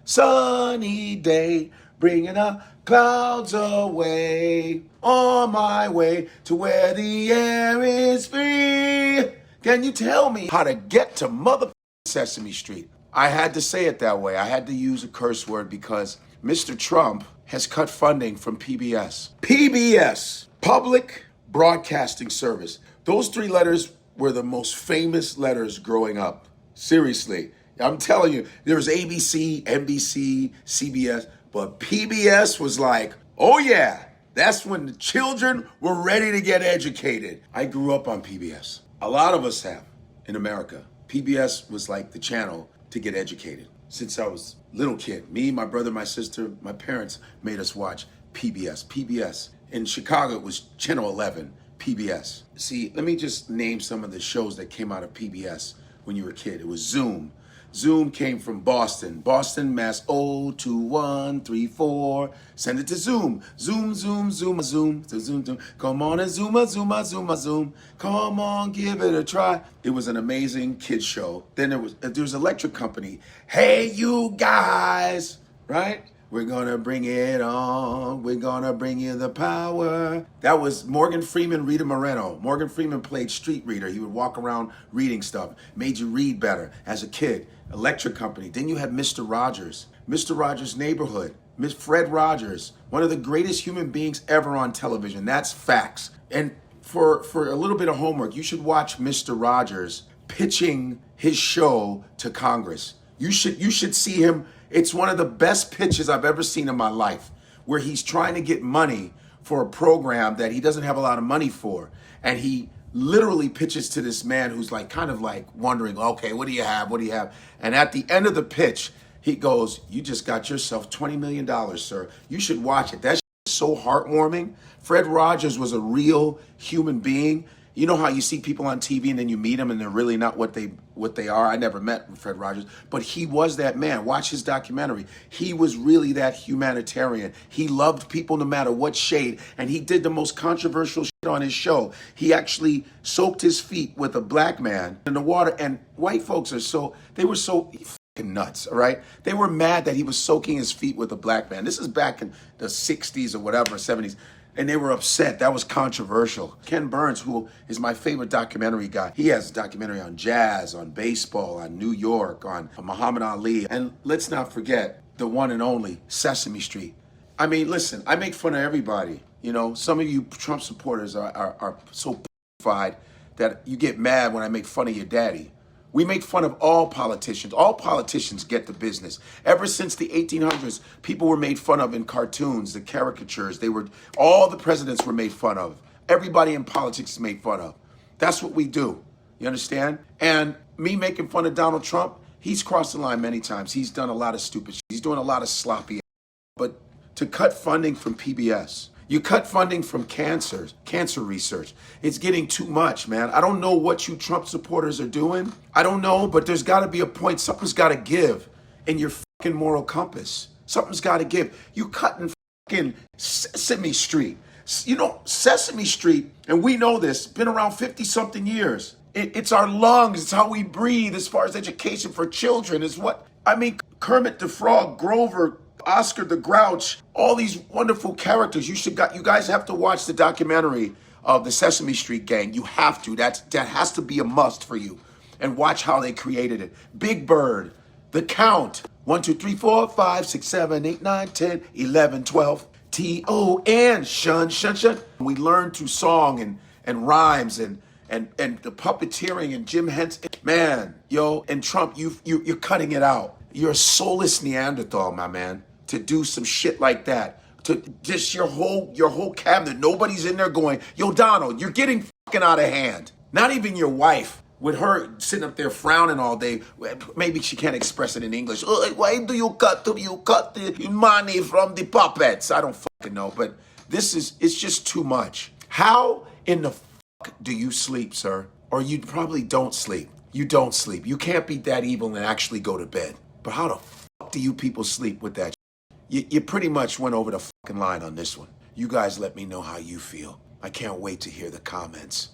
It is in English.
sunny day, bringing the clouds away, on my way to where the air is free. Can you tell me how to get to mother Sesame Street? I had to say it that way. I had to use a curse word because Mr. Trump has cut funding from PBS. PBS, Public Broadcasting Service. Those three letters were the most famous letters growing up. Seriously. I'm telling you, there was ABC, NBC, CBS, but PBS was like, oh yeah, that's when the children were ready to get educated. I grew up on PBS. A lot of us have in America. PBS was like the channel to get educated. Since I was a little kid, me, my brother, my sister, my parents made us watch PBS. PBS. In Chicago, it was Channel 11, PBS. See, let me just name some of the shows that came out of PBS when you were a kid. It was Zoom. Zoom came from Boston. Boston, Mass. 02134. Send it to Zoom. Zoom, Zoom, Zoom, Zoom, Zoom, Zoom. Come on and Zoom, Zoom, Zoom, Zoom. Come on, give it a try. It was an amazing kids show. Then there was Electric Company. Hey, you guys, right? We're gonna bring it on. We're gonna bring you the power. That was Morgan Freeman, Rita Moreno. Morgan Freeman played street reader. He would walk around reading stuff. Made you read better as a kid. Electric Company. Then you had Mr. Rodgers. Mr. Rogers' Neighborhood. Miss Fred Rodgers. One of the greatest human beings ever on television. That's facts. And for a little bit of homework, you should watch Mr. Rodgers pitching his show to Congress. You should see him. It's one of the best pitches I've ever seen in my life, where he's trying to get money for a program that he doesn't have a lot of money for. And he literally pitches to this man who's like kind of like wondering, okay, what do you have? What do you have? And at the end of the pitch, he goes, you just got yourself $20 million, sir. You should watch it. That's so heartwarming. Fred Rodgers was a real human being. You know how you see people on TV and then you meet them and they're really not what they are? I never met Fred Rodgers, but he was that man. Watch his documentary. He was really that humanitarian. He loved people no matter what shade, and he did the most controversial shit on his show. He actually soaked his feet with a black man in the water, and white folks they were so fucking nuts, all right? They were mad that he was soaking his feet with a black man. This is back in the 60s or whatever, 70s. And they were upset. That was controversial. Ken Burns, who is my favorite documentary guy, he has a documentary on jazz, on baseball, on New York, on Muhammad Ali. And let's not forget the one and only Sesame Street. I mean, listen, I make fun of everybody. You know, some of you Trump supporters are so p***fied that you get mad when I make fun of your daddy. We make fun of all politicians. All politicians get the business. Ever since the 1800s, people were made fun of in cartoons, the caricatures. All the presidents were made fun of. Everybody in politics is made fun of. That's what we do. You understand? And me making fun of Donald Trump, he's crossed the line many times. He's done a lot of stupid shit. He's doing a lot of sloppy. But to cut funding from PBS, you cut funding from cancer research. It's getting too much, man. I don't know what you Trump supporters are doing. I don't know, but there's got to be a point. Something's got to give in your fucking moral compass. Something's got to give. You cutting fucking Sesame Street. You know, Sesame Street, and we know this, been around 50-something years. It's our lungs. It's how we breathe as far as education for children is what, I mean, Kermit the Frog, Grover, Oscar the Grouch, all these wonderful characters. You guys have to watch the documentary of the Sesame Street Gang. You have to. That has to be a must for you. And watch how they created it. Big Bird, The Count, 1, 2, 3, 4, 5, 6, 7, 8, 9, 10, 11, 12, T-O-N, shun, shun, shun. We learned through song and rhymes and the puppeteering and Jim Henson. Man, yo, and Trump, you're cutting it out. You're a soulless Neanderthal, my man, to do some shit like that. To just your whole cabinet, nobody's in there going, yo, Donald, you're getting fucking out of hand. Not even your wife, with her sitting up there frowning all day. Maybe she can't express it in English. Why do you cut the money from the puppets? I don't fucking know, but it's just too much. How in the fuck do you sleep, sir? Or you probably don't sleep. You don't sleep. You can't be that evil and actually go to bed. But how the fuck do you people sleep with that? You pretty much went over the fucking line on this one. You guys let me know how you feel. I can't wait to hear the comments.